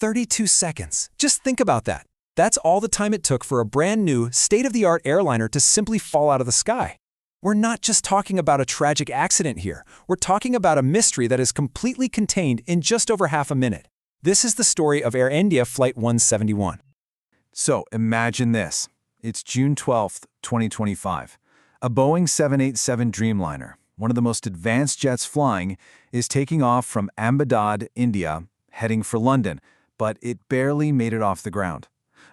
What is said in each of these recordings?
32 seconds. Just think about that. That's all the time it took for a brand new, state-of-the-art airliner to simply fall out of the sky. We're not just talking about a tragic accident here. We're talking about a mystery that is completely contained in just over half a minute. This is the story of Air India Flight 171. So imagine this. It's June 12th, 2025. A Boeing 787 Dreamliner, one of the most advanced jets flying, is taking off from Ahmedabad, India, heading for London, but it barely made it off the ground.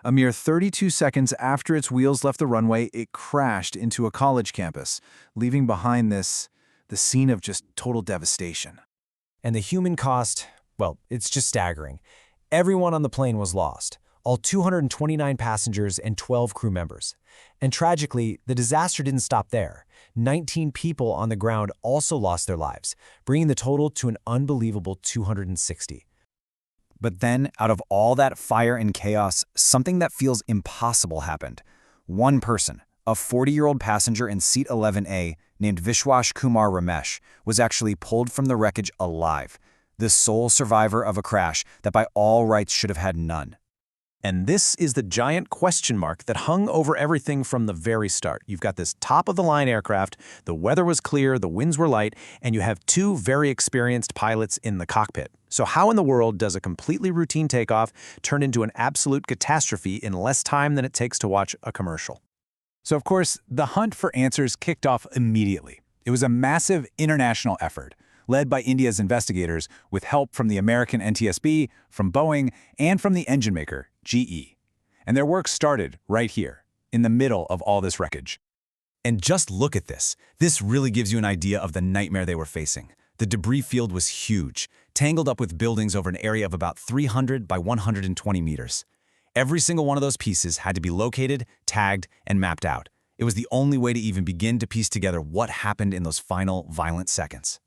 A mere 32 seconds after its wheels left the runway, it crashed into a college campus, leaving behind the scene of just total devastation. And the human cost, well, it's just staggering. Everyone on the plane was lost, all 229 passengers and 12 crew members. And tragically, the disaster didn't stop there. 19 people on the ground also lost their lives, bringing the total to an unbelievable 260. But then, out of all that fire and chaos, something that feels impossible happened. One person, a 40-year-old passenger in seat 11A named Vishwash Kumar Ramesh, was actually pulled from the wreckage alive, the sole survivor of a crash that by all rights should have had none. And this is the giant question mark that hung over everything from the very start. You've got this top-of-the-line aircraft, the weather was clear, the winds were light, and you have two very experienced pilots in the cockpit. So how in the world does a completely routine takeoff turn into an absolute catastrophe in less time than it takes to watch a commercial? So of course, the hunt for answers kicked off immediately. It was a massive international effort, led by India's investigators with help from the American NTSB, from Boeing, and from the engine maker, GE. And their work started right here, in the middle of all this wreckage. And just look at this. This really gives you an idea of the nightmare they were facing. The debris field was huge, tangled up with buildings over an area of about 300 by 120 meters. Every single one of those pieces had to be located, tagged, and mapped out. It was the only way to even begin to piece together what happened in those final, violent seconds.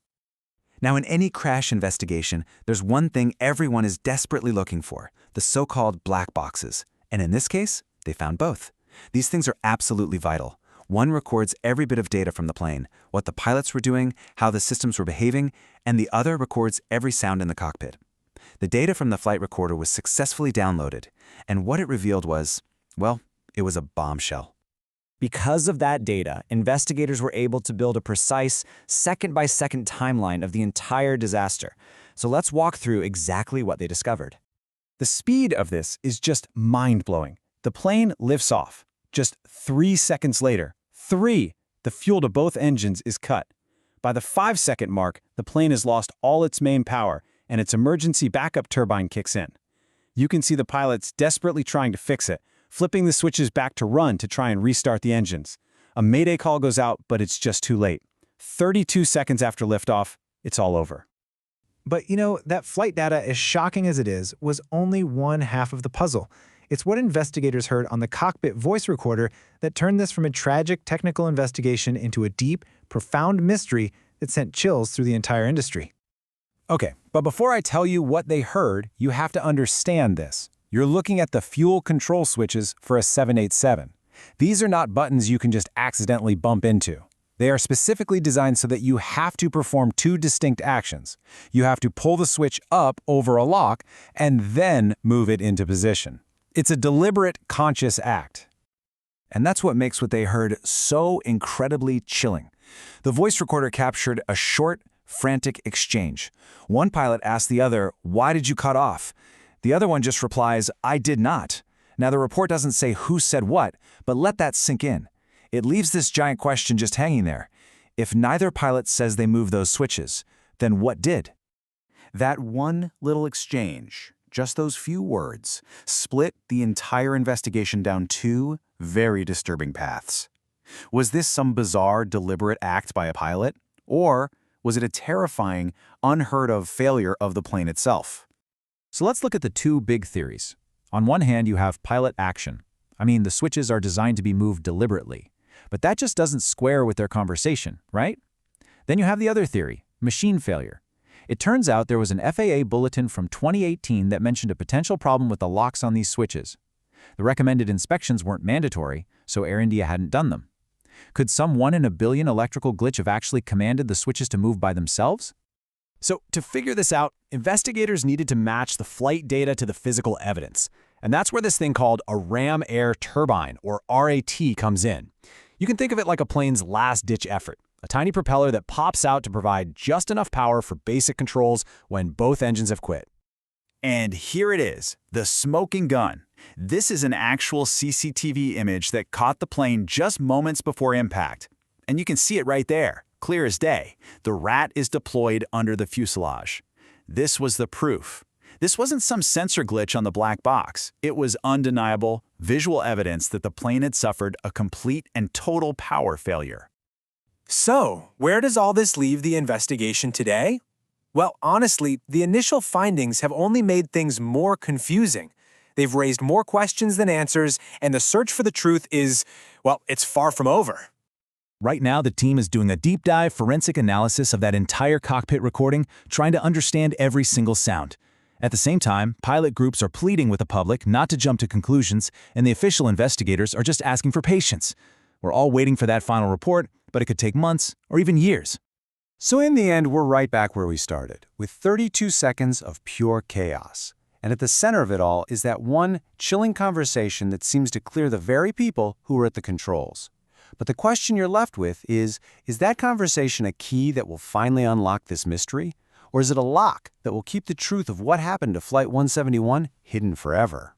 Now, in any crash investigation, there's one thing everyone is desperately looking for, the so-called black boxes. And in this case, they found both. These things are absolutely vital. One records every bit of data from the plane, what the pilots were doing, how the systems were behaving, and the other records every sound in the cockpit. The data from the flight recorder was successfully downloaded, and what it revealed was, well, it was a bombshell. Because of that data, investigators were able to build a precise, second-by-second timeline of the entire disaster. So let's walk through exactly what they discovered. The speed of this is just mind-blowing. The plane lifts off. Just 3 seconds later, the fuel to both engines is cut. By the 5-second mark, the plane has lost all its main power, and its emergency backup turbine kicks in. You can see the pilots desperately trying to fix it, flipping the switches back to run to try and restart the engines. A mayday call goes out, but it's just too late. 32 seconds after liftoff, it's all over. But you know, that flight data, as shocking as it is, was only one half of the puzzle. It's what investigators heard on the cockpit voice recorder that turned this from a tragic technical investigation into a deep, profound mystery that sent chills through the entire industry. Okay, but before I tell you what they heard, you have to understand this. You're looking at the fuel control switches for a 787. These are not buttons you can just accidentally bump into. They are specifically designed so that you have to perform two distinct actions. You have to pull the switch up over a lock and then move it into position. It's a deliberate, conscious act. And that's what makes what they heard so incredibly chilling. The voice recorder captured a short, frantic exchange. One pilot asked the other, "Why did you cut off?" The other one just replies, "I did not." Now, the report doesn't say who said what, but let that sink in. It leaves this giant question just hanging there. If neither pilot says they moved those switches, then what did? That one little exchange, just those few words, split the entire investigation down two very disturbing paths. Was this some bizarre, deliberate act by a pilot? Or was it a terrifying, unheard-of failure of the plane itself? So let's look at the two big theories. On one hand, you have pilot action. The switches are designed to be moved deliberately. But that just doesn't square with their conversation, right? Then you have the other theory, machine failure. It turns out there was an FAA bulletin from 2018 that mentioned a potential problem with the locks on these switches. The recommended inspections weren't mandatory, so Air India hadn't done them. Could some 1 in a billion electrical glitch have actually commanded the switches to move by themselves? So to figure this out, investigators needed to match the flight data to the physical evidence. And that's where this thing called a ram air turbine, or RAT, comes in. You can think of it like a plane's last-ditch effort, a tiny propeller that pops out to provide just enough power for basic controls when both engines have quit. And here it is, the smoking gun. This is an actual CCTV image that caught the plane just moments before impact. And you can see it right there, clear as day. The rat is deployed under the fuselage. This was the proof. This wasn't some sensor glitch on the black box. It was undeniable, visual evidence that the plane had suffered a complete and total power failure. So, where does all this leave the investigation today? Well, honestly, the initial findings have only made things more confusing. They've raised more questions than answers, and the search for the truth is, well, it's far from over. Right now, the team is doing a deep dive forensic analysis of that entire cockpit recording, trying to understand every single sound. At the same time, pilot groups are pleading with the public not to jump to conclusions, and the official investigators are just asking for patience. We're all waiting for that final report, but it could take months or even years. So in the end, we're right back where we started, with 32 seconds of pure chaos. And at the center of it all is that one chilling conversation that seems to clear the very people who were at the controls. But the question you're left with is that conversation a key that will finally unlock this mystery? Or is it a lock that will keep the truth of what happened to Flight 171 hidden forever?